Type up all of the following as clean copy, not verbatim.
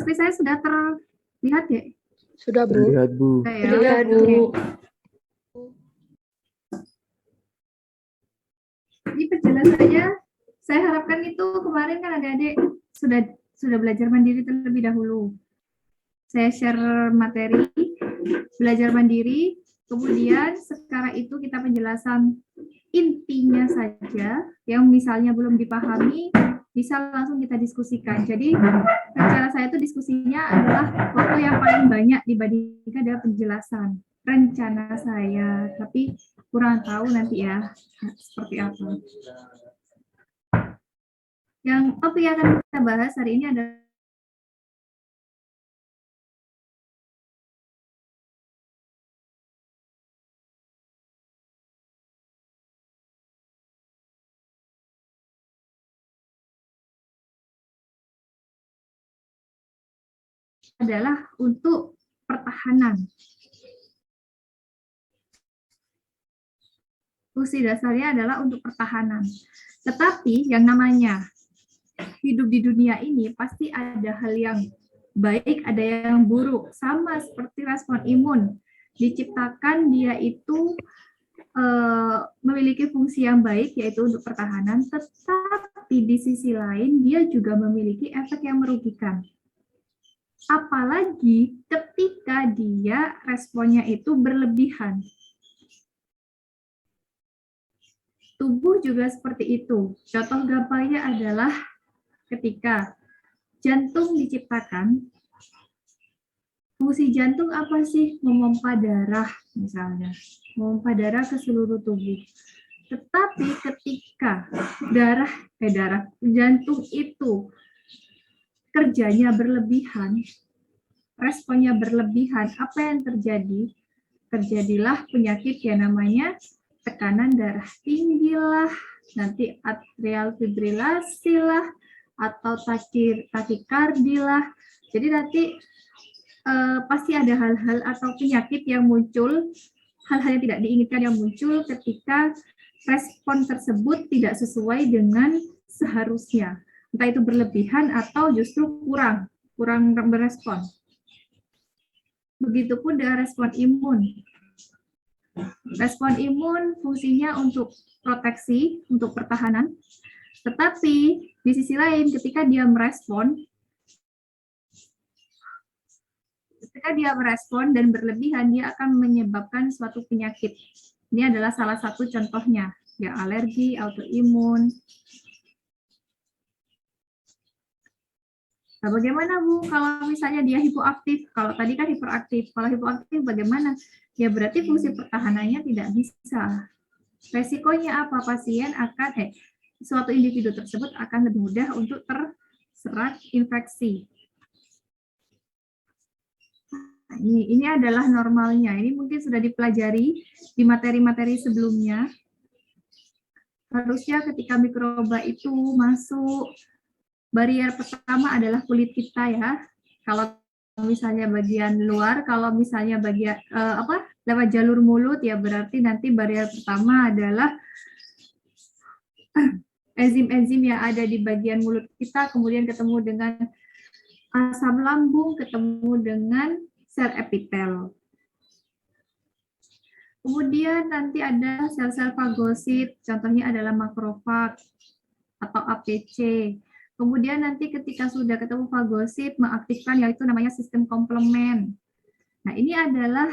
Screen saya sudah terlihat ya? Sudah, Bu. Terlihat, Bu. Sudah ya? Terlihat, Bu. Oke. Jadi penjelasannya, saya harapkan itu kemarin kan adik-adik sudah belajar mandiri terlebih dahulu. Saya share materi belajar mandiri, kemudian sekarang itu kita penjelasan intinya saja, yang misalnya belum dipahami, bisa langsung kita diskusikan. Jadi rencana saya itu diskusinya adalah waktu yang paling banyak dibandingkan dengan penjelasan. Rencana saya, tapi kurang tahu nanti ya seperti apa. Yang topik yang akan kita bahas hari ini adalah untuk pertahanan. Fungsi dasarnya adalah untuk pertahanan. Tetapi yang namanya hidup di dunia ini pasti ada hal yang baik, ada yang buruk. Sama seperti respon imun. Diciptakan dia itu memiliki fungsi yang baik, yaitu untuk pertahanan, tetapi di sisi lain dia juga memiliki efek yang merugikan. Apalagi ketika dia responnya itu berlebihan. Tubuh juga seperti itu. Contoh gampangnya adalah ketika jantung diciptakan, fungsi jantung apa sih? Memompa darah misalnya. Memompa darah ke seluruh tubuh. Tetapi ketika jantung itu kerjanya berlebihan, responnya berlebihan, apa yang terjadi? Terjadilah penyakit yang namanya tekanan darah tinggi lah, nanti atrial fibrilasi lah, atau takikardi lah. Jadi nanti pasti ada hal-hal atau penyakit yang muncul, hal-hal yang tidak diinginkan yang muncul ketika respon tersebut tidak sesuai dengan seharusnya. Entah itu berlebihan atau justru kurang berespon. Begitupun dengan respon imun. Respon imun fungsinya untuk proteksi, untuk pertahanan. Tetapi di sisi lain ketika dia merespon dan berlebihan, dia akan menyebabkan suatu penyakit. Ini adalah salah satu contohnya, ya alergi, autoimun. Nah, bagaimana Bu kalau misalnya dia hipoaktif? Kalau tadi kan hiperaktif. Kalau hipoaktif bagaimana? Ya berarti fungsi pertahanannya tidak bisa. Resikonya apa? Pasien akan suatu individu tersebut akan lebih mudah untuk terserang infeksi. Nah, ini adalah normalnya. Ini mungkin sudah dipelajari di materi-materi sebelumnya. Harusnya ketika mikroba itu masuk, barier pertama adalah kulit kita ya. Kalau misalnya bagian luar, kalau misalnya bagian lewat jalur mulut ya berarti nanti barier pertama adalah enzim-enzim yang ada di bagian mulut kita, kemudian ketemu dengan asam lambung, ketemu dengan sel epitel. Kemudian nanti ada sel-sel fagosit, contohnya adalah makrofag atau APC. Kemudian nanti ketika sudah ketemu fagosit, mengaktifkan yaitu namanya sistem komplement. Nah, ini adalah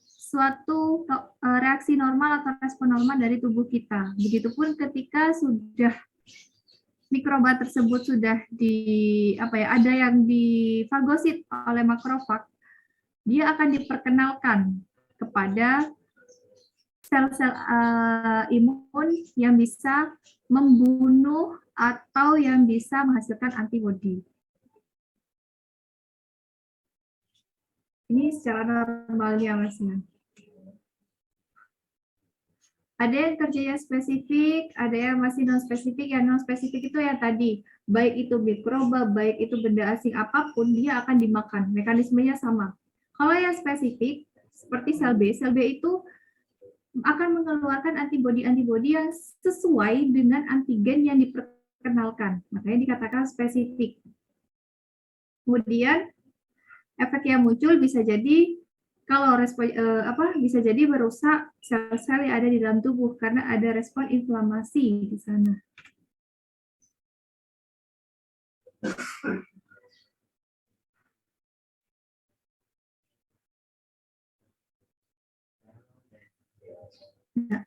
suatu reaksi normal atau respon normal dari tubuh kita. Begitupun ketika sudah mikroba tersebut sudah ada yang difagosit oleh makrofag, dia akan diperkenalkan kepada sel-sel imun yang bisa membunuh atau yang bisa menghasilkan antibodi. Ini secara normalnya Masnya. Ada yang kerjanya spesifik, ada yang masih non-spesifik. Yang non-spesifik itu yang tadi, baik itu mikroba, baik itu benda asing apapun, dia akan dimakan. Mekanismenya sama. Kalau yang spesifik, seperti sel B itu akan mengeluarkan antibodi-antibodi yang sesuai dengan antigen yang diperkenalkan. Makanya dikatakan spesifik. Kemudian efek yang muncul bisa jadi kalau respon bisa jadi merusak sel-sel yang ada di dalam tubuh karena ada respon inflamasi di sana. Nah,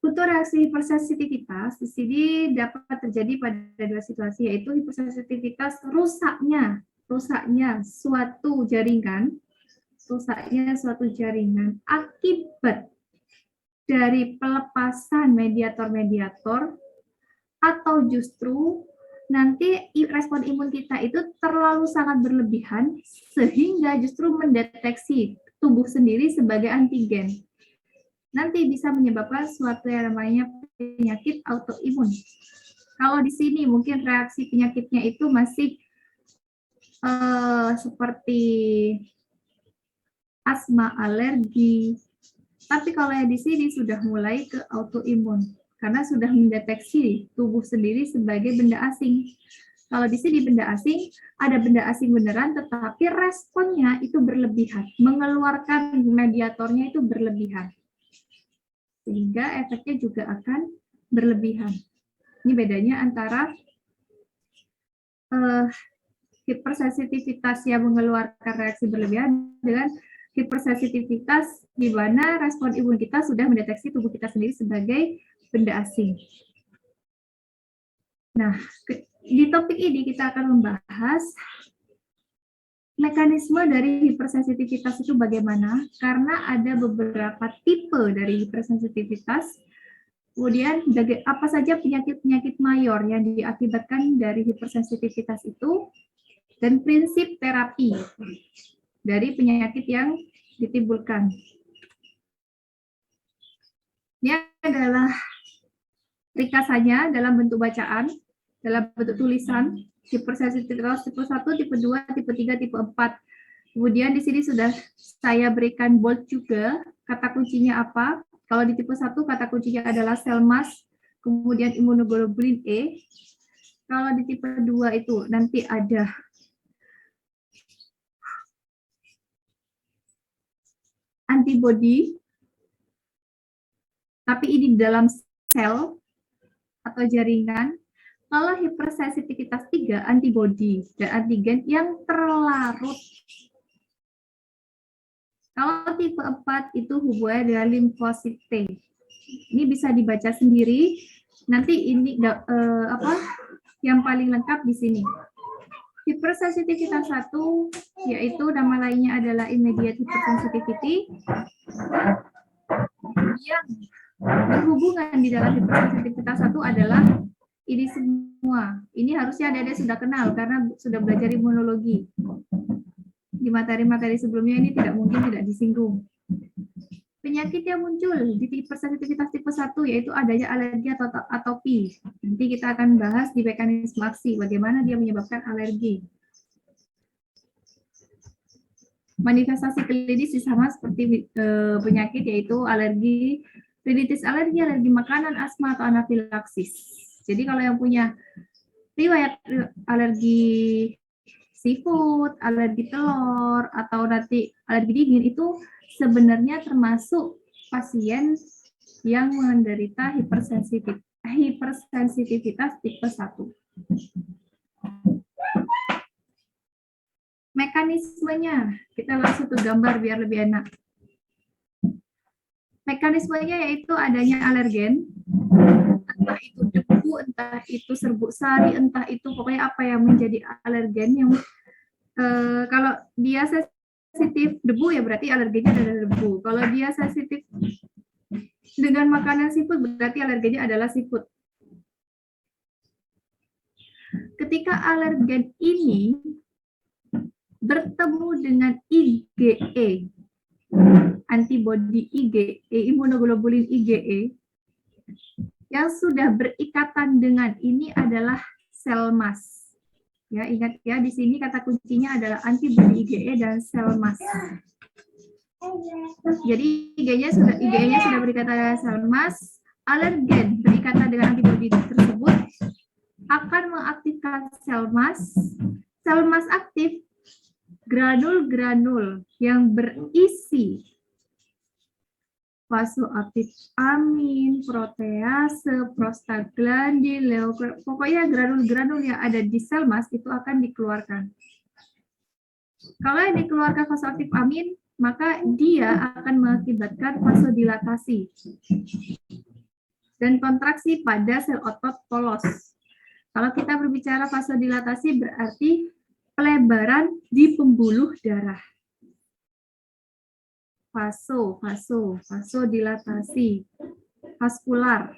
untuk reaksi hipersensitivitas di sini dapat terjadi pada dua situasi, yaitu hipersensitivitas rusaknya suatu jaringan, akibat dari pelepasan mediator-mediator, atau justru nanti respon imun kita itu terlalu sangat berlebihan sehingga justru mendeteksi tubuh sendiri sebagai antigen. Nanti bisa menyebabkan suatu yang namanya penyakit autoimun. Kalau di sini mungkin reaksi penyakitnya itu masih seperti asma, alergi. Tapi kalau yang di sini sudah mulai ke autoimun karena sudah mendeteksi tubuh sendiri sebagai benda asing. Kalau di sini benda asing, ada benda asing beneran, tetapi responnya itu berlebihan, mengeluarkan mediatornya itu berlebihan, sehingga efeknya juga akan berlebihan. Ini bedanya antara hipersensitivitas yang mengeluarkan reaksi berlebihan dengan hipersensitivitas di mana respon imun kita sudah mendeteksi tubuh kita sendiri sebagai benda asing. Nah, di topik ini kita akan membahas mekanisme dari hipersensitivitas itu bagaimana, karena ada beberapa tipe dari hipersensitivitas. Kemudian apa saja penyakit-penyakit mayor yang diakibatkan dari hipersensitivitas itu, dan prinsip terapi dari penyakit yang ditimbulkan. Ini adalah ringkasannya dalam bentuk bacaan, dalam bentuk tulisan, hipersensitivitas tipe 1, tipe 2, tipe 3, tipe 4. Kemudian di sini sudah saya berikan bold juga, kata kuncinya apa. Kalau di tipe 1, kata kuncinya adalah sel mass, kemudian imunoglobulin E. Kalau di tipe 2 itu nanti ada antibody, tapi ini di dalam sel atau jaringan. Kalau hipersensitivitas 3, antibody dan antigen yang terlarut. Kalau tipe 4 itu hubungannya dengan limfosit T. Ini bisa dibaca sendiri. Nanti ini yang paling lengkap di sini. Hipersensitivitas 1 yaitu nama lainnya adalah immediate hypersensitivity yang berhubungan di dalam hipersensitivitas 1 adalah ini semua. Ini harusnya adik-adik sudah kenal karena sudah belajar imunologi. Di materi-materi sebelumnya ini tidak mungkin tidak disinggung. Penyakit yang muncul di hipersensitivitas tipe 1 yaitu adanya alergi atau atopi. Nanti kita akan bahas di mekanisme aksi bagaimana dia menyebabkan alergi. Manifestasi klinis sama seperti penyakit yaitu alergi, rinitis alergi, alergi makanan, asma atau anafilaksis. Jadi kalau yang punya riwayat alergi seafood, alergi telur, atau nanti alergi dingin itu sebenarnya termasuk pasien yang menderita hipersensitivitas tipe 1. Mekanismenya, kita langsung ke gambar biar lebih enak. Mekanismenya yaitu adanya alergen, entah itu debu, entah itu serbuk sari, entah itu pokoknya apa yang menjadi alergen yang kalau dia sensitif debu ya berarti alerginya adalah debu. Kalau dia sensitif dengan makanan seafood berarti alerginya adalah seafood. Ketika alergen ini bertemu dengan IgE, antibodi IgE, imunoglobulin IgE, yang sudah berikatan dengan ini adalah sel mass. Ya, ingat ya, di sini kata kuncinya adalah antibodi IgE dan sel mass. Jadi IgE-nya sudah berikatan dengan sel mass, alergen berikatan dengan antibodi tersebut akan mengaktifkan sel mas. Sel mas aktif, granul-granul yang berisi vasoaktif amin, protease, prostaglandin, leukotriene, pokoknya granul-granul yang ada di sel mas itu akan dikeluarkan. Kalau yang dikeluarkan vasoaktif amin, maka dia akan mengakibatkan vasodilatasi dan kontraksi pada sel otot polos. Kalau kita berbicara vasodilatasi berarti pelebaran di pembuluh darah. Vasodilatasi, vaskular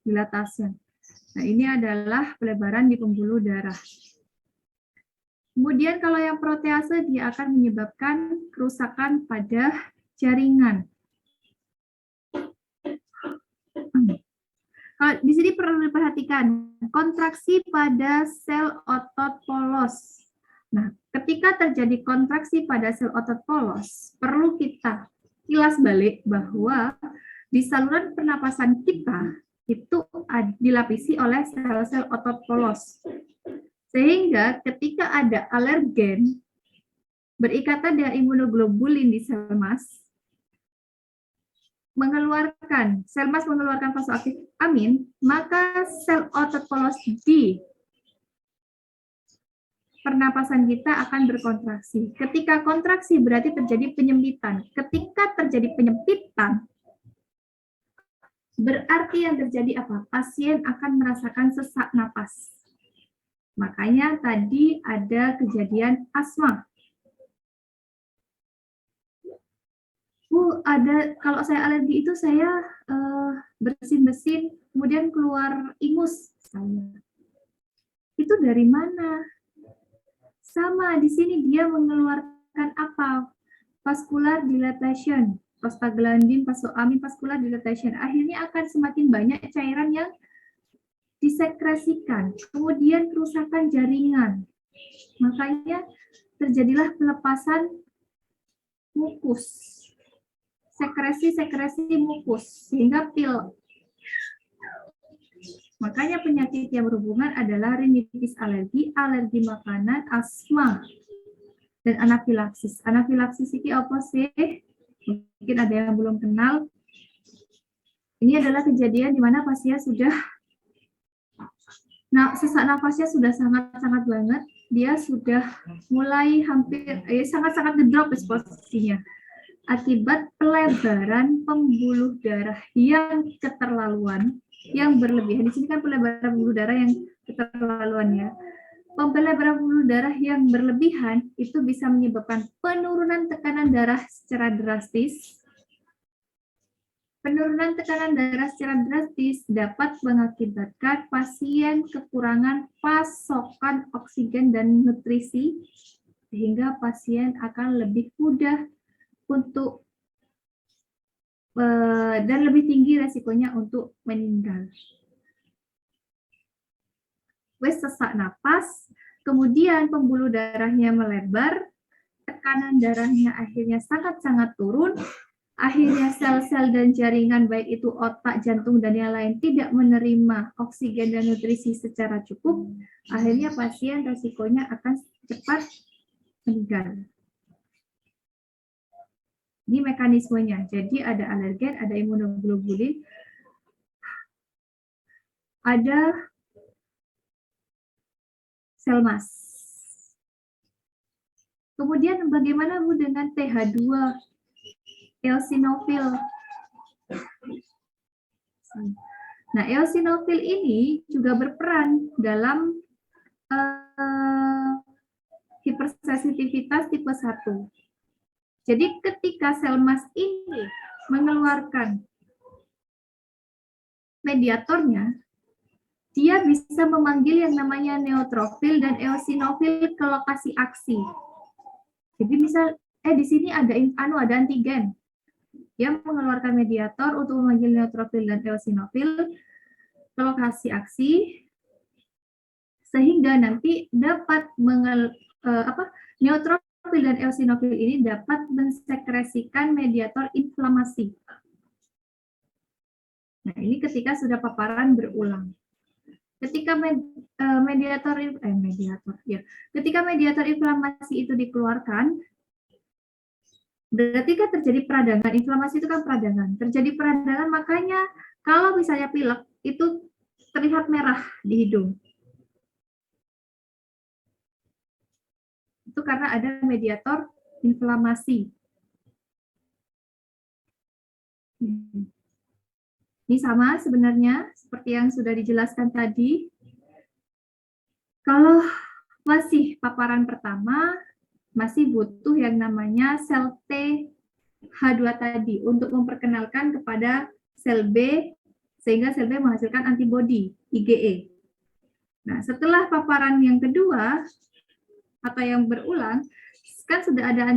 dilatasi. Nah, ini adalah pelebaran di pembuluh darah. Kemudian kalau yang protease dia akan menyebabkan kerusakan pada jaringan. Di sini perlu diperhatikan kontraksi pada sel otot polos. Nah, ketika terjadi kontraksi pada sel otot polos, perlu kita kilas balik bahwa di saluran pernapasan kita itu dilapisi oleh sel-sel otot polos. Sehingga ketika ada alergen berikatan dengan imunoglobulin di sel mas, sel mas mengeluarkan vasoaktif amin, maka sel otot polos di pernapasan kita akan berkontraksi. Ketika kontraksi berarti terjadi penyempitan. Ketika terjadi penyempitan, berarti yang terjadi apa? Pasien akan merasakan sesak napas. Makanya tadi ada kejadian asma. Kalau saya alergi itu saya bersin-bersin, kemudian keluar ingus saya. Itu dari mana? Sama, di sini dia mengeluarkan apa? Vascular dilatation, prostaglandin, vasoamin, vascular dilatation. Akhirnya akan semakin banyak cairan yang disekresikan. Kemudian kerusakan jaringan. Makanya terjadilah pelepasan mukus. Sekresi-sekresi mukus, sehingga pil. Makanya penyakit yang berhubungan adalah rinitis alergi, alergi makanan, asma, dan anafilaksis. Anafilaksis ini apa sih? Mungkin ada yang belum kenal. Ini adalah kejadian di mana pasien sudah, sesak nafasnya sudah sangat-sangat banget. Dia sudah mulai hampir, sangat-sangat ngedrop posisinya. Akibat pelebaran pembuluh darah yang keterlaluan, yang berlebihan. Di sini kan pelebaran pembuluh darah yang keterlaluan ya. Pelebaran pembuluh darah yang berlebihan itu bisa menyebabkan penurunan tekanan darah secara drastis. Penurunan tekanan darah secara drastis dapat mengakibatkan pasien kekurangan pasokan oksigen dan nutrisi, sehingga pasien akan lebih mudah untuk dan lebih tinggi resikonya untuk meninggal. Sesak napas, kemudian pembuluh darahnya melebar, tekanan darahnya akhirnya sangat-sangat turun, akhirnya sel-sel dan jaringan baik itu otak, jantung, dan yang lain tidak menerima oksigen dan nutrisi secara cukup, akhirnya pasien resikonya akan cepat meninggal. Ini mekanismenya. Jadi ada alergen, ada imunoglobulin, ada sel mas. Kemudian bagaimana Bu dengan TH2, eosinofil? Nah, eosinofil ini juga berperan dalam hipersensitivitas tipe 1. Jadi ketika sel mas ini mengeluarkan mediatornya, dia bisa memanggil yang namanya neutrofil dan eosinofil ke lokasi aksi. Jadi misal, di sini ada antigen yang mengeluarkan mediator untuk memanggil neutrofil dan eosinofil ke lokasi aksi, sehingga nanti dapat neutrofil dan eosinofil ini dapat mensekresikan mediator inflamasi. Nah, ini ketika sudah paparan berulang. Ketika ketika mediator inflamasi itu dikeluarkan, berarti kan terjadi peradangan. Inflamasi itu kan peradangan. Terjadi peradangan, makanya kalau misalnya pilek itu terlihat merah di hidung. Itu karena ada mediator inflamasi. Ini sama sebenarnya seperti yang sudah dijelaskan tadi. Kalau masih paparan pertama, masih butuh yang namanya sel TH2 tadi untuk memperkenalkan kepada sel B, sehingga sel B menghasilkan antibodi IgE. Nah, setelah paparan yang kedua atau yang berulang, kan sudah ada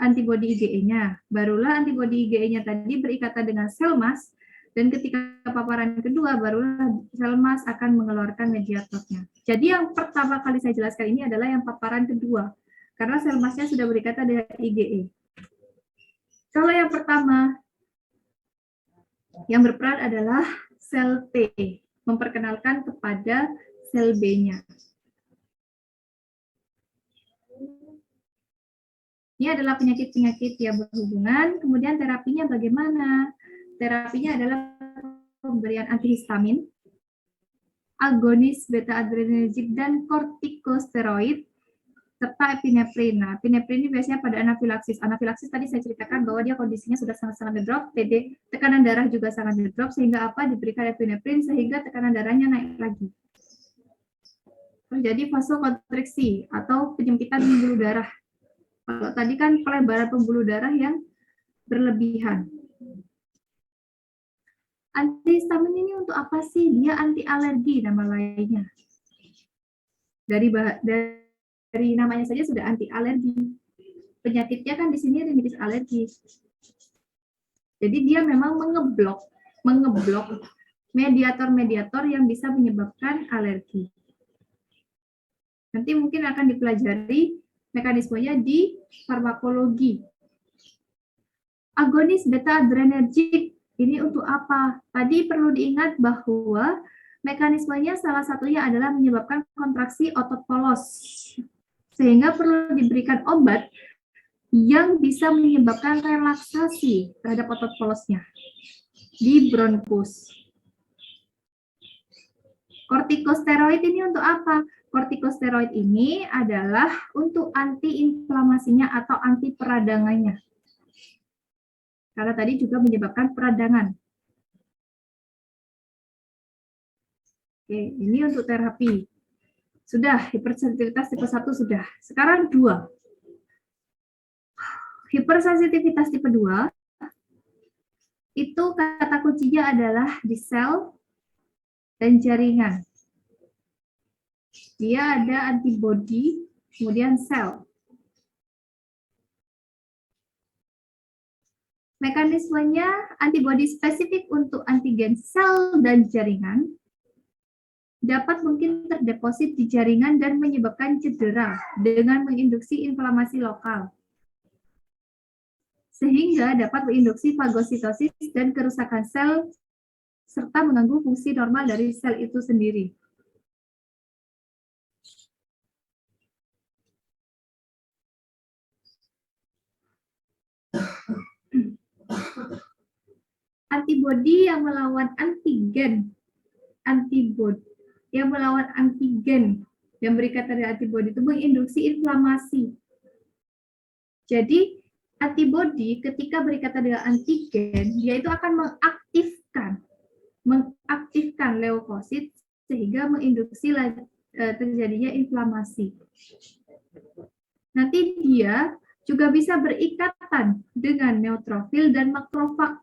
antibodi IgE-nya. Barulah antibodi IgE-nya tadi berikatan dengan sel mas, dan ketika paparan kedua, barulah sel mas akan mengeluarkan mediatornya. Jadi yang pertama kali saya jelaskan ini adalah yang paparan kedua, karena sel masnya sudah berikatan dengan IgE. Kalau yang pertama, yang berperan adalah sel T, memperkenalkan kepada sel B-nya. Ini adalah penyakit-penyakit yang berhubungan, kemudian terapinya bagaimana? Terapinya adalah pemberian antihistamin, agonis beta-adrenergic dan kortikosteroid, serta epinefrin. Nah, epinefrin ini biasanya pada anafilaksis. Anafilaksis tadi saya ceritakan bahwa dia kondisinya sudah sangat-sangat ngedrop, tekanan darah juga sangat ngedrop, sehingga apa? Diberikan epinefrin sehingga tekanan darahnya naik lagi. Terjadi vasokonstriksi atau penyempitan pembuluh darah. Kalau tadi kan pelebaran pembuluh darah yang berlebihan. Antihistamin ini untuk apa sih? Dia anti alergi nama lainnya. Dari namanya saja sudah anti alergi. Penyakitnya kan di sini rinitis alergi. Jadi dia memang mengeblok mediator-mediator yang bisa menyebabkan alergi. Nanti mungkin akan dipelajari mekanismenya di farmakologi. Agonis beta-adrenergic ini untuk apa? Tadi perlu diingat bahwa mekanismenya salah satunya adalah menyebabkan kontraksi otot polos. Sehingga perlu diberikan obat yang bisa menyebabkan relaksasi terhadap otot polosnya di bronkus. Kortikosteroid ini untuk apa? Kortikosteroid ini adalah untuk anti-inflamasinya atau anti peradangannya. Karena tadi juga menyebabkan peradangan. Oke, ini untuk terapi. Sudah, hipersensitivitas tipe 1 sudah. Sekarang 2. Hipersensitivitas tipe 2, itu kata kuncinya adalah di sel dan jaringan. Dia ada antibodi, kemudian sel. Mekanismenya antibodi spesifik untuk antigen sel dan jaringan dapat mungkin terdeposit di jaringan dan menyebabkan cedera dengan menginduksi inflamasi lokal. Sehingga dapat menginduksi fagositosis dan kerusakan sel serta mengganggu fungsi normal dari sel itu sendiri. Antibodi yang melawan antigen yang berikatan dengan antibodi itu menginduksi inflamasi. Jadi antibodi ketika berikatan dengan antigen, dia itu akan mengaktifkan leukosit sehingga menginduksi terjadinya inflamasi. Nanti dia juga bisa berikatan dengan neutrofil dan makrofag.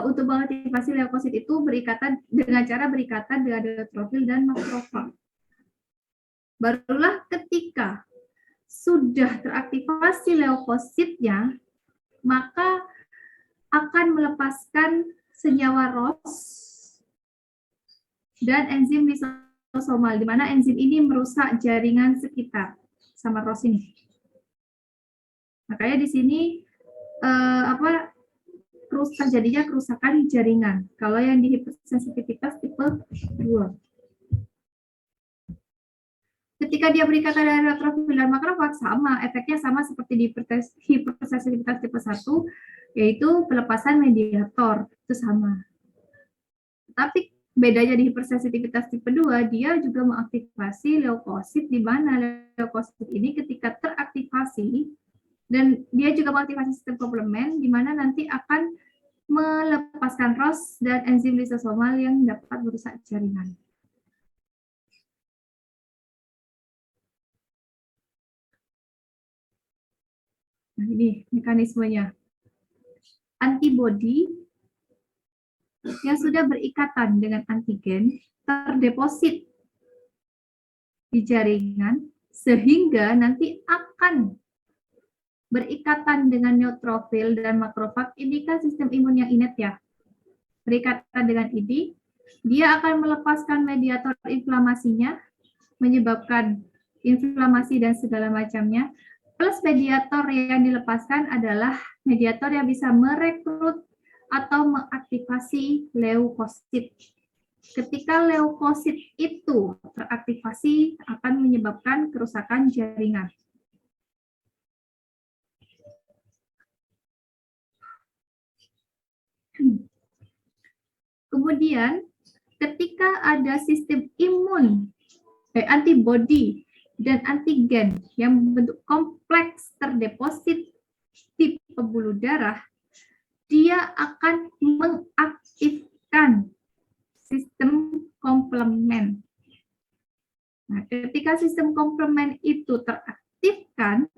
Untuk mengaktifasi leukosit itu berikatan dengan cara berikatan dengan neutrofil dan makrofag. Barulah ketika sudah teraktivasi leukositnya, maka akan melepaskan senyawa ROS dan enzim lisosomal, di mana enzim ini merusak jaringan sekitar sama ROS ini. Makanya di sini terjadinya kerusakan jaringan. Kalau yang di hipersensitivitas tipe 2. Ketika dia berikatan dengan neutrofil dan makrofag, sama, efeknya sama seperti di hipersensitivitas tipe 1, yaitu pelepasan mediator, itu sama. Tapi bedanya di hipersensitivitas tipe 2, dia juga mengaktifasi leukosit, di mana leukosit ini ketika teraktivasi, dan dia juga mengaktifasi sistem komplement, di mana nanti akan melepaskan ROS dan enzim lisosomal yang dapat merusak jaringan. Nah, ini mekanismenya. Antibodi yang sudah berikatan dengan antigen terdeposit di jaringan sehingga nanti akan berikatan dengan neutrofil dan makrofag. Ini kan sistem imun yang inert ya. Berikatan dengan ini, dia akan melepaskan mediator inflamasinya, menyebabkan inflamasi dan segala macamnya. Plus mediator yang dilepaskan adalah mediator yang bisa merekrut atau mengaktifasi leukosit. Ketika leukosit itu teraktivasi akan menyebabkan kerusakan jaringan. Kemudian ketika ada sistem imun, antibodi dan antigen yang bentuk kompleks terdeposit di pembuluh darah, dia akan mengaktifkan sistem komplement. Nah, ketika sistem komplement itu teraktifkan,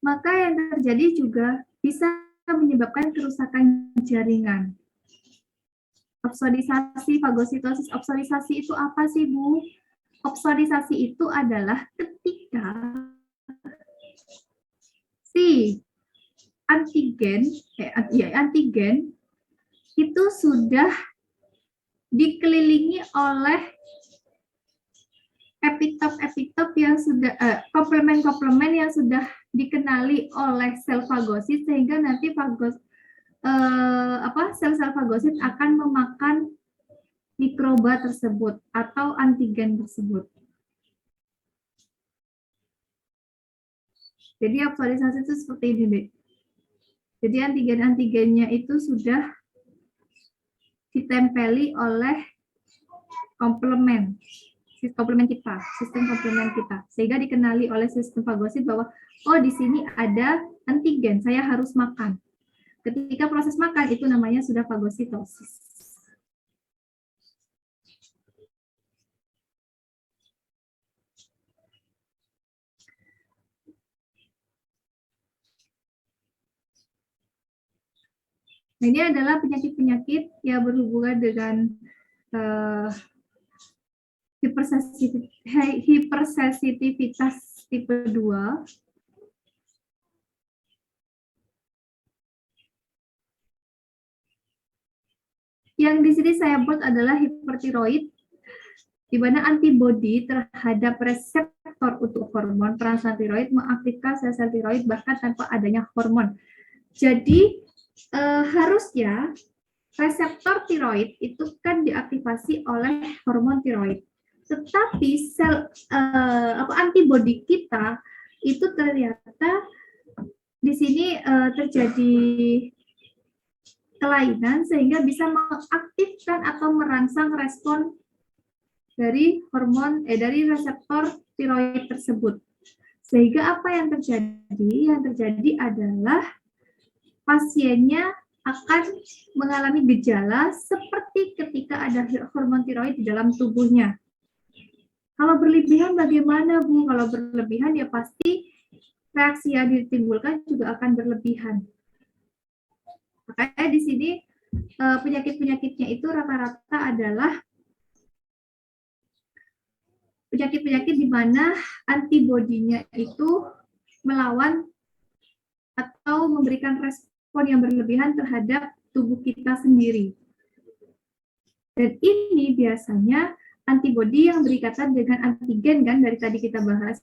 maka yang terjadi juga bisa menyebabkan kerusakan jaringan. Opsodisasi, fagositosis. Opsodisasi itu apa sih, Bu? Opsodisasi itu adalah ketika si antigen itu sudah dikelilingi oleh epitop yang sudah komplement yang sudah dikenali oleh sel fagosit, sehingga nanti sel-sel fagosit akan memakan mikroba tersebut atau antigen tersebut. Jadi opsodisasi itu seperti ini, deh. Jadi antigen-antigennya itu sudah ditempeli oleh komplement kita, sistem komplement kita, sehingga dikenali oleh sistem fagosit bahwa oh di sini ada antigen, saya harus makan. Ketika proses makan itu namanya sudah fagositosis. Nah, ini adalah penyakit-penyakit yang berhubungan dengan hipersensitivitas tipe 2. Yang di sini saya buat adalah hipertiroid, di mana antibodi terhadap reseptor untuk hormon perangsang tiroid mengaktifkan sel-sel tiroid bahkan tanpa adanya hormon. Jadi harusnya reseptor tiroid itu kan diaktifasi oleh hormon tiroid. Tetapi sel antibodi kita itu ternyata di sini terjadi kelainan sehingga bisa mengaktifkan atau merangsang respon dari hormon dari reseptor tiroid tersebut. Sehingga apa yang terjadi? Yang terjadi adalah pasiennya akan mengalami gejala seperti ketika ada hormon tiroid di dalam tubuhnya. Kalau berlebihan bagaimana, Bu? Kalau berlebihan ya pasti reaksi yang ditimbulkan juga akan berlebihan. Makanya di sini penyakit-penyakitnya itu rata-rata adalah penyakit-penyakit di mana antibodinya itu melawan atau memberikan respon yang berlebihan terhadap tubuh kita sendiri. Dan ini biasanya antibodi yang berikatan dengan antigen kan dari tadi kita bahas.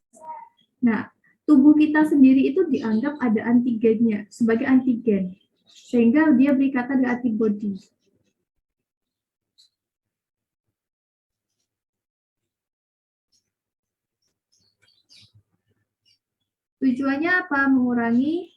Nah, tubuh kita sendiri itu dianggap ada antigennya sebagai antigen, sehingga dia berikatan dengan antibody. Tujuannya apa? Mengurangi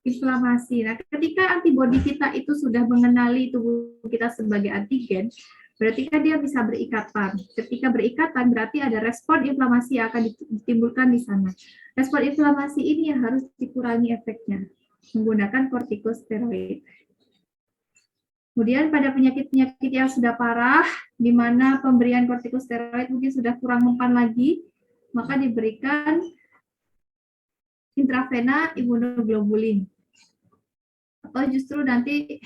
inflamasi. Nah, ketika antibodi kita itu sudah mengenali tubuh kita sebagai antigen, berarti kan dia bisa berikatan. Ketika berikatan, berarti ada respon inflamasi yang akan ditimbulkan di sana. Respon inflamasi ini yang harus dikurangi efeknya menggunakan kortikosteroid. Kemudian pada penyakit-penyakit yang sudah parah, di mana pemberian kortikosteroid mungkin sudah kurang mempan lagi, maka diberikan intravena imunoglobulin. Atau justru nanti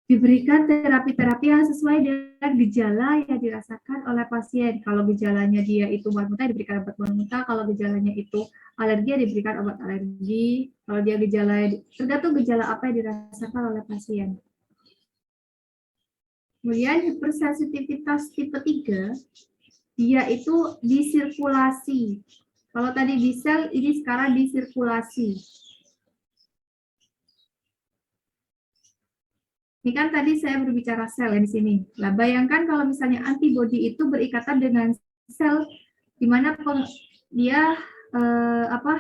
diberikan terapi-terapi yang sesuai dengan gejala yang dirasakan oleh pasien. Kalau gejalanya dia itu mual-muntah, diberikan obat mual-muntah. Kalau gejalanya itu alergi, diberikan obat alergi. Kalau dia gejala, tergantung gejala apa yang dirasakan oleh pasien. Kemudian hipersensitivitas tipe 3, dia itu disirkulasi. Kalau tadi di sel, ini sekarang disirkulasi. Ini kan tadi saya berbicara sel ya di sini. Nah, bayangkan kalau misalnya antibodi itu berikatan dengan sel di mana dia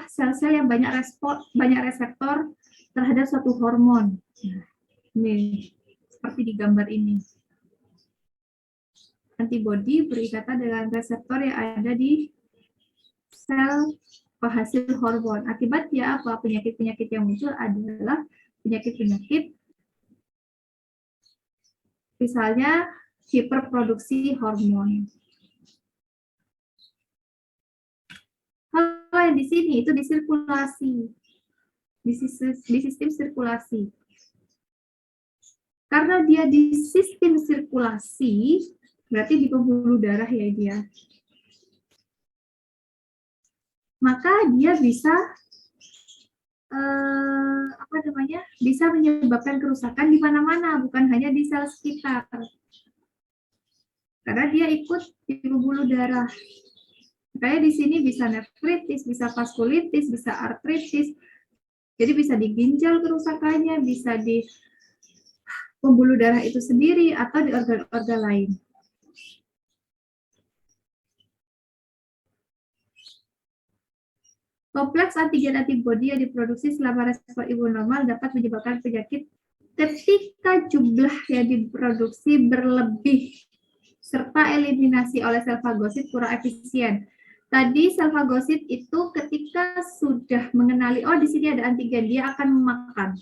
sel-sel yang banyak reseptor terhadap suatu hormon. Nah, ini seperti di gambar ini. Antibodi berikatan dengan reseptor yang ada di sel penghasil hormon. Akibatnya apa? Penyakit-penyakit yang muncul adalah penyakit-penyakit misalnya hiperproduksi hormon. Kalau yang di sini itu di sirkulasi, di sistem sirkulasi. Karena dia di sistem sirkulasi, berarti di pembuluh darah ya dia. Maka dia bisa bisa menyebabkan kerusakan di mana-mana, bukan hanya di sel sekitar. Karena dia ikut di pembuluh darah. Makanya di sini bisa nefritis, bisa vaskulitis, bisa artritis. Jadi bisa di ginjal kerusakannya, bisa di pembuluh darah itu sendiri, atau di organ-organ lain. Kompleks antigen antibodi yang diproduksi selama respon imun normal dapat menyebabkan penyakit ketika jumlah yang diproduksi berlebih serta eliminasi oleh sel fagosit kurang efisien. Tadi sel fagosit itu ketika sudah mengenali, oh di sini ada antigen, dia akan memakan.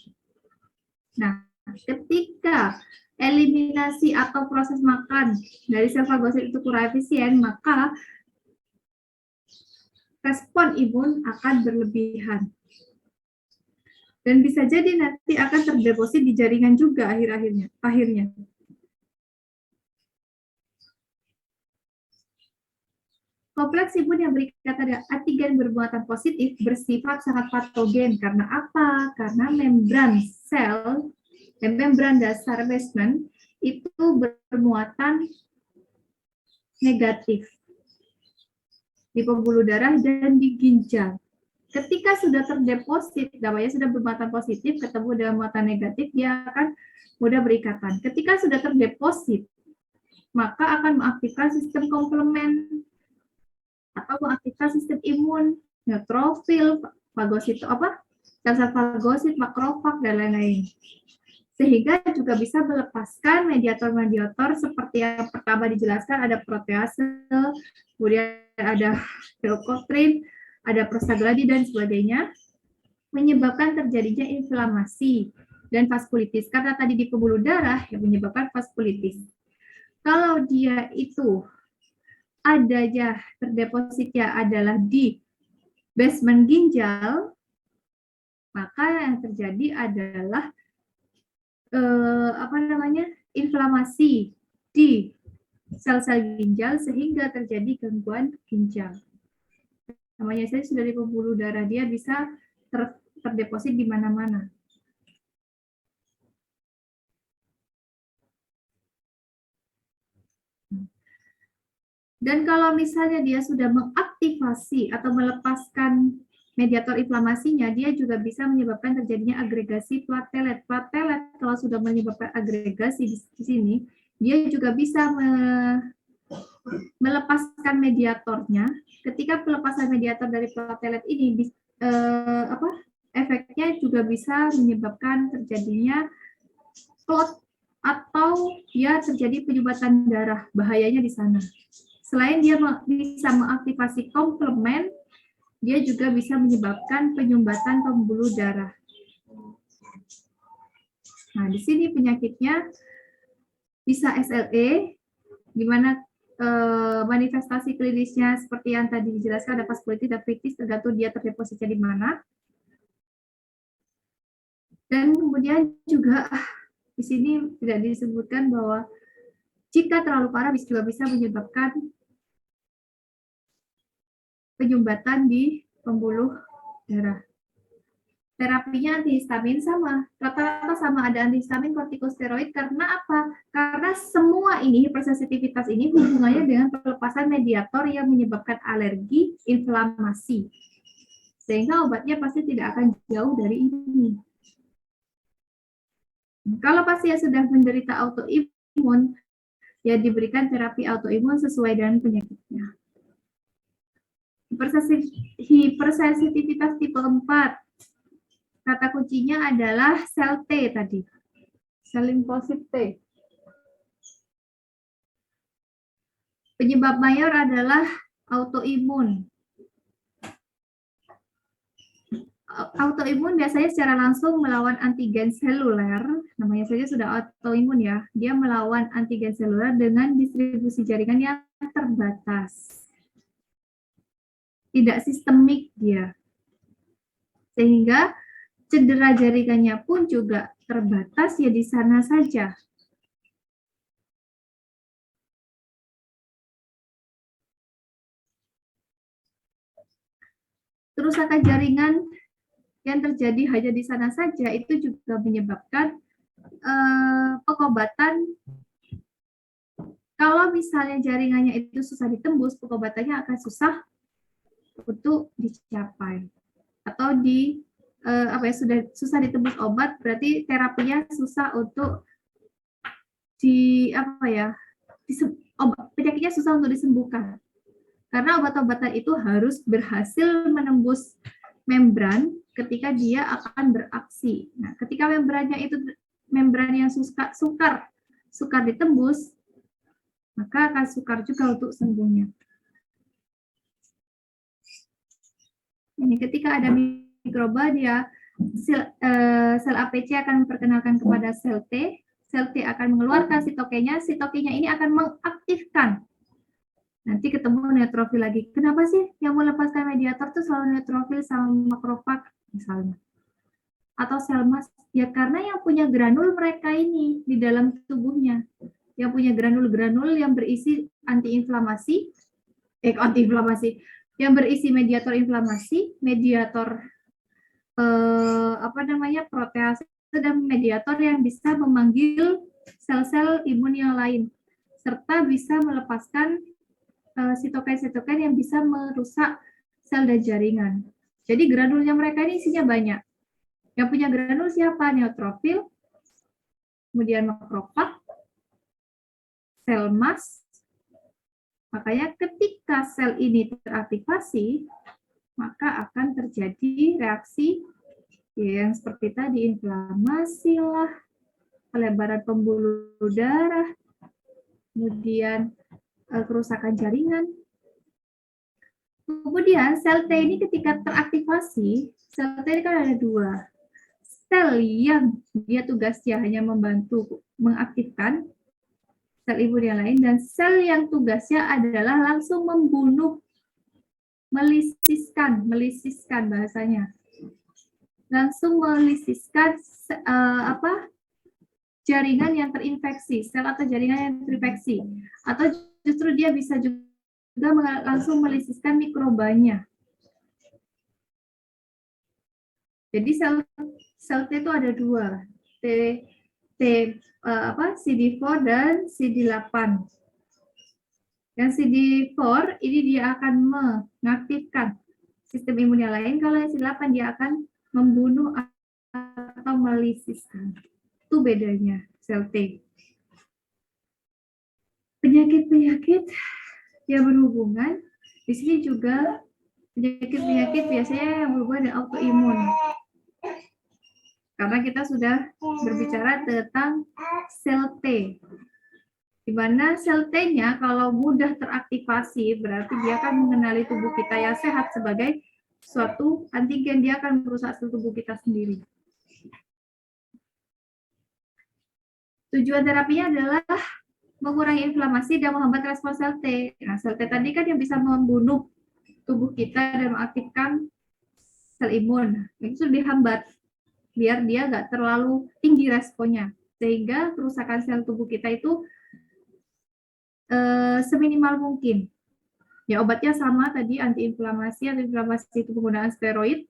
Nah, ketika eliminasi atau proses makan dari sel fagosit itu kurang efisien, maka respon imun akan berlebihan. Dan bisa jadi nanti akan terdeposit di jaringan juga akhirnya. Kompleks imun yang berikatan dengan antigen bermuatan positif bersifat sangat patogen. Karena apa? Karena membran sel dan membran dasar basement itu bermuatan negatif di pembuluh darah dan di ginjal. Ketika sudah terdeposit, namanya sudah bermuatan positif, ketemu dengan muatan negatif, dia akan mudah berikatan. Ketika sudah terdeposit, maka akan mengaktifkan sistem komplement atau mengaktifkan sistem imun, neutrofil, fagosit sel-sel fagosit, makrofag, dan lain-lain. Sehingga juga bisa melepaskan mediator-mediator seperti yang pertama dijelaskan, ada protease, kemudian ada leukotriene, ada prostaglandin dan sebagainya, menyebabkan terjadinya inflamasi dan vaskulitis. Karena tadi di pembuluh darah yang menyebabkan vaskulitis. Kalau dia itu adanya terdepositnya adalah di basement ginjal, maka yang terjadi adalah inflamasi di sel-sel ginjal sehingga terjadi gangguan ginjal. Namanya saya sudah di pembuluh darah, dia bisa terdeposit di mana-mana. Dan kalau misalnya dia sudah mengaktifasi atau melepaskan mediator inflamasinya, dia juga bisa menyebabkan terjadinya agregasi platelet. Platelet kalau sudah menyebabkan agregasi di sini, dia juga bisa melepaskan mediatornya. Ketika pelepasan mediator dari platelet ini, efeknya juga bisa menyebabkan terjadinya clot atau ya terjadi penyumbatan darah. Bahayanya di sana. Selain dia bisa mengaktifasi komplement, dia juga bisa menyebabkan penyumbatan pembuluh darah. Nah, di sini penyakitnya bisa SLE, di mana manifestasi klinisnya seperti yang tadi dijelaskan, ada vaskulitis dan kritis, tergantung dia terdepositnya di mana. Dan kemudian juga di sini tidak disebutkan bahwa jika terlalu parah juga bisa menyebabkan penyumbatan di pembuluh darah. Terapinya antihistamin sama, rata-rata sama, ada antihistamin, kortikosteroid. Karena apa? Karena semua ini, hipersensitivitas ini hubungannya dengan pelepasan mediator yang menyebabkan alergi, inflamasi. Sehingga obatnya pasti tidak akan jauh dari ini. Kalau pasien sudah menderita autoimun, ya diberikan terapi autoimun sesuai dengan penyakitnya. Hipersensitivitas tipe 4. Kata kuncinya adalah sel T tadi. Sel limfosit T. Penyebab mayor adalah autoimun. Autoimun biasanya secara langsung melawan antigen seluler, namanya saja sudah autoimun ya. Dia melawan antigen seluler dengan distribusi jaringan yang terbatas. Tidak sistemik dia. Sehingga cedera jaringannya pun juga terbatas ya di sana saja. Kerusakan jaringan yang terjadi hanya di sana saja itu juga menyebabkan pengobatan. Kalau misalnya jaringannya itu susah ditembus, pengobatannya akan susah untuk dicapai. Atau sudah susah ditembus obat, berarti terapinya susah untuk penyakitnya susah untuk disembuhkan. Karena obat-obatan itu harus berhasil menembus membran ketika dia akan beraksi. Nah, ketika membrannya itu membran yang sukar ditembus, maka akan sukar juga untuk sembuhnya. Ini ketika ada mikroba, dia sel APC akan memperkenalkan kepada sel T akan mengeluarkan sitokinnya ini akan mengaktifkan. Nanti ketemu neutrofil lagi. Kenapa sih yang melepaskan mediator itu selalu neutrofil sama makrofag misalnya? Atau sel mast? Ya karena yang punya granul mereka ini di dalam tubuhnya. Yang punya granul-granul yang berisi antiinflamasi, yang berisi mediator inflamasi, mediator protease dan mediator yang bisa memanggil sel-sel imun yang lain, serta bisa melepaskan sitokin-sitokin yang bisa merusak sel dan jaringan. Jadi granulnya mereka ini isinya banyak. Yang punya granul siapa? Neutrofil, kemudian makrofag, sel mast. Makanya ketika sel ini teraktivasi, maka akan terjadi reaksi yang seperti tadi, inflamasi lah, pelebaran pembuluh darah, kemudian kerusakan jaringan. Kemudian sel T ini ketika teraktivasi, sel T ini kan ada dua. Sel yang dia tugasnya hanya membantu mengaktifkan sel imun yang lain, dan sel yang tugasnya adalah langsung membunuh, melisiskan bahasanya. Langsung melisiskan jaringan yang terinfeksi, sel atau jaringan yang terinfeksi. Atau justru dia bisa juga langsung melisiskan mikrobanya. Jadi sel T itu ada dua, CD4 dan CD8. Yang CD4 ini dia akan mengaktifkan sistem imun yang lain, kalau yang CD8 dia akan membunuh atau melisiskan. Itu bedanya sel T. Penyakit-penyakit yang berhubungan, di sini juga penyakit-penyakit biasanya yang berhubungan dengan autoimun. Karena kita sudah berbicara tentang sel T. Di mana sel T-nya kalau mudah teraktivasi, berarti dia akan mengenali tubuh kita yang sehat sebagai suatu antigen, dia akan merusak sel tubuh kita sendiri. Tujuan terapinya adalah mengurangi inflamasi dan menghambat respons sel T. Nah, sel T tadi kan yang bisa membunuh tubuh kita dan mengaktifkan sel imun. Itu dihambat biar dia nggak terlalu tinggi responnya, sehingga kerusakan sel tubuh kita itu seminimal mungkin. Ya, obatnya sama tadi, antiinflamasi itu penggunaan steroid,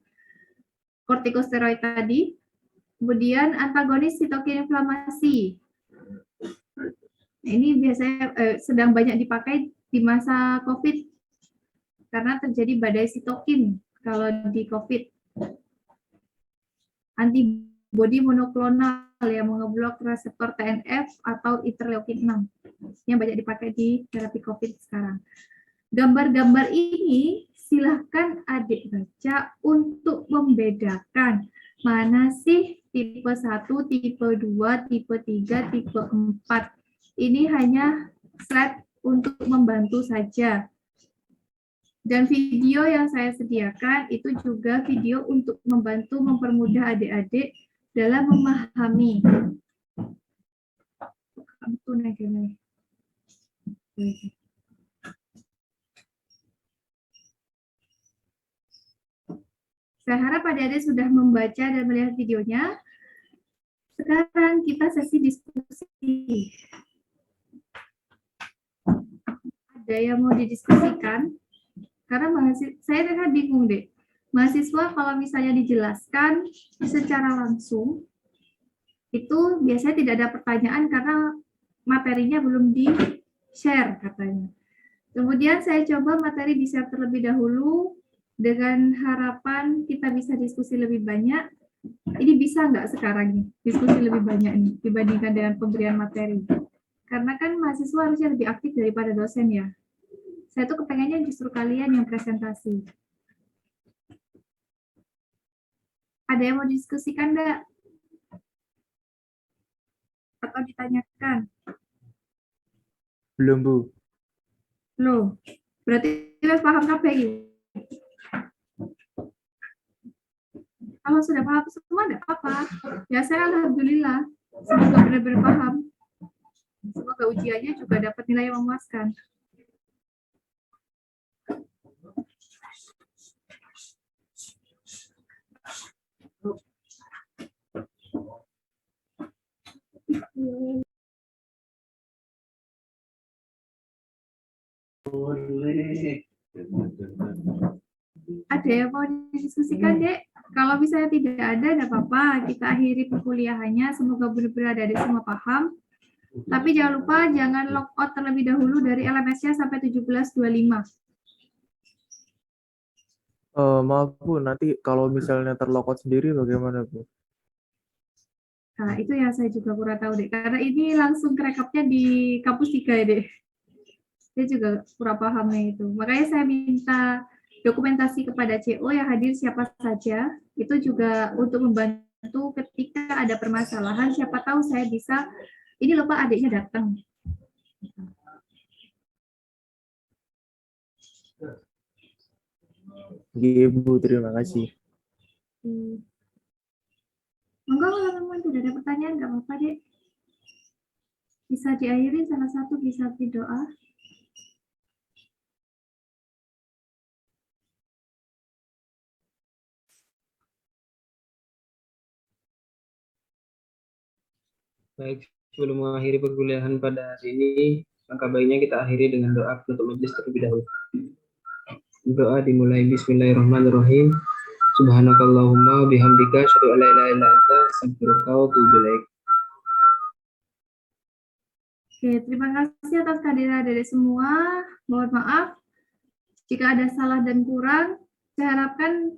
kortikosteroid tadi, kemudian antagonis sitokin inflamasi. Nah, ini biasanya sedang banyak dipakai di masa COVID karena terjadi badai sitokin kalau di COVID. Antibodi monoklonal yang mengeblok reseptor TNF atau interleukin 6 yang banyak dipakai di terapi COVID sekarang. Gambar-gambar ini silahkan adik baca untuk membedakan mana sih tipe 1, tipe 2, tipe 3, tipe 4. Ini hanya slide untuk membantu saja. Dan video yang saya sediakan itu juga video untuk membantu mempermudah adik-adik dalam memahami. Saya harap adik-adik sudah membaca dan melihat videonya. Sekarang kita sesi diskusi. Ada yang mau didiskusikan? Karena saya ternyata bingung deh. Mahasiswa kalau misalnya dijelaskan secara langsung, itu biasanya tidak ada pertanyaan karena materinya belum di-share katanya. Kemudian saya coba materi di-share terlebih dahulu dengan harapan kita bisa diskusi lebih banyak. Ini bisa nggak sekarang nih, diskusi lebih banyak nih dibandingkan dengan pemberian materi? Karena kan mahasiswa harusnya lebih aktif daripada dosen ya. Saya tuh kepengennya justru kalian yang presentasi. Ada yang mau diskusikan enggak? Atau ditanyakan? Belum, Bu. Belum. Berarti kita paham KPI. Kalau sudah paham semua, enggak apa-apa. Ya, saya alhamdulillah. Semoga benar-benar paham. Semoga ujiannya juga dapat nilai yang memuaskan. Ada yang mau didiskusikan, Dek? Kalau misalnya tidak ada, enggak apa-apa. Kita akhiri perkuliahannya. Semoga benar-benar ada semua paham. Tapi jangan lupa, jangan log out terlebih dahulu dari LMS-nya sampai 17.25. Maaf, Bu. Nanti kalau misalnya terlokot sendiri bagaimana, Bu? Nah, itu yang saya juga kurang tahu, Dek. Karena ini langsung kerekapnya di kampus 3, ya, Dek. Saya juga kurang pahamnya itu. Makanya saya minta dokumentasi kepada CO yang hadir siapa saja. Itu juga untuk membantu ketika ada permasalahan. Siapa tahu saya bisa, ini loh Pak, adiknya datang. Ibu, terima kasih. Monggo kalau memang tidak ada pertanyaan, nggak apa-apa, Dek. Bisa diakhiri, salah satu bisa berdoa. Baik, sebelum mengakhiri perkuliahan pada hari ini, maka baiknya kita akhiri dengan doa penutup majelis terlebih dahulu. Doa dimulai Bismillahirrahmanirrahim. Subhanakallahumma bihamdika asyhadu an la ilaha illa anta astaghfiruka wa atubu ilaik. Oke, terima kasih atas kehadiran dari semua. Mohon maaf jika ada salah dan kurang. Saya harapkan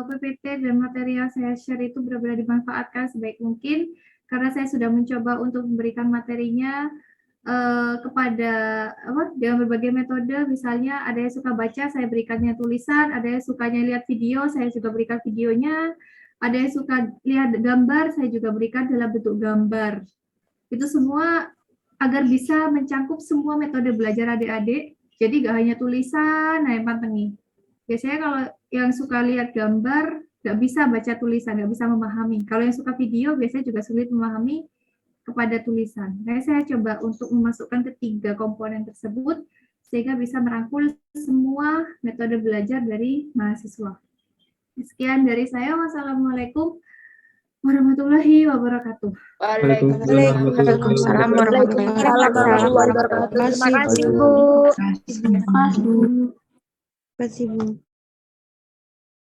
PPT dan materi yang saya share itu benar-benar dimanfaatkan sebaik mungkin, karena saya sudah mencoba untuk memberikan materinya kepada dengan berbagai metode. Misalnya ada yang suka baca, saya berikannya tulisan, ada yang sukanya lihat video, saya juga berikan videonya, ada yang suka lihat gambar, saya juga berikan dalam bentuk gambar. Itu semua agar bisa mencangkup semua metode belajar adik-adik, jadi gak hanya tulisan, nah yang pantengin. Biasanya kalau yang suka lihat gambar, nggak bisa baca tulisan, nggak bisa memahami. Kalau yang suka video, biasanya juga sulit memahami kepada tulisan. Nah, saya coba untuk memasukkan ketiga komponen tersebut, sehingga bisa merangkul semua metode belajar dari mahasiswa. Sekian dari saya. Wassalamualaikum warahmatullahi wabarakatuh. Waalaikumsalam warahmatullahi wabarakatuh. Terima kasih, Bu. Terima kasih, Bu.